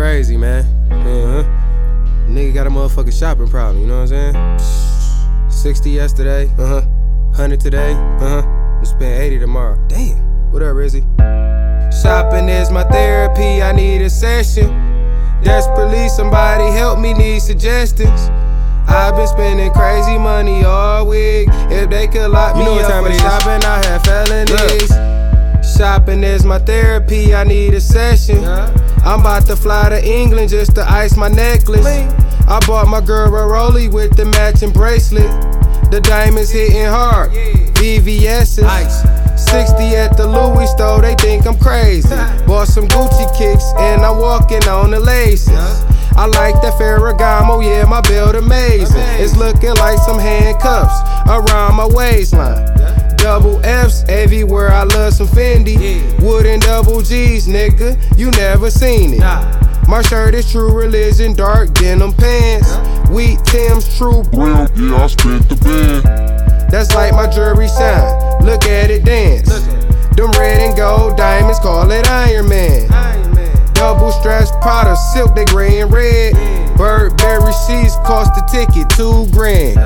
crazy, man. Nigga got a motherfucking shopping problem, you know what I'm saying? 60 yesterday, 100 today, and spend 80 tomorrow. Damn. What up, Rizzy? Shopping is my therapy, I need a session. Desperately, somebody help me, need suggestions. I've been spending crazy money all week. If they could lock me up for shopping, I have felonies. Shopping is my therapy, I need a session. I'm about to fly to England just to ice my necklace. I bought my girl a Rollie with the matching bracelet. The diamonds hitting hard, VVS's. 60 at the Louis store, they think I'm crazy. Bought some Gucci kicks and I'm walking on the laces. I like that Ferragamo, yeah, my build amazing. It's looking like some handcuffs around my waistline. Double F's everywhere, I love some Fendi. Wooden double G's, nigga, you never seen it. My shirt is True Religion, dark denim pants. Wheat Tim's True Brown, yeah, I spent the band. That's like my jewelry shine, look at it dance. Them red and gold diamonds, call it Iron Man. Double stretch Prada, silk, they gray and red. Burberry sheets cost the ticket $2 grand.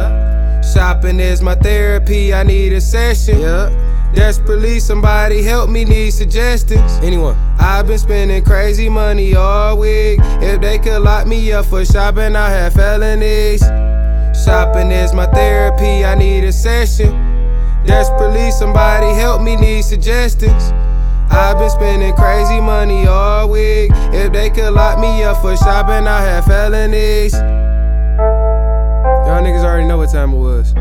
Shopping is my therapy, I need a session. Desperately, somebody help me, need suggestions. Anyone? I've been spending crazy money all week. If they could lock me up for shopping, I have felonies. Shopping is my therapy, I need a session. Desperately, somebody help me, need suggestions. I've been spending crazy money all week. If they could lock me up for shopping, I have felonies. Y'all niggas already know what time it was.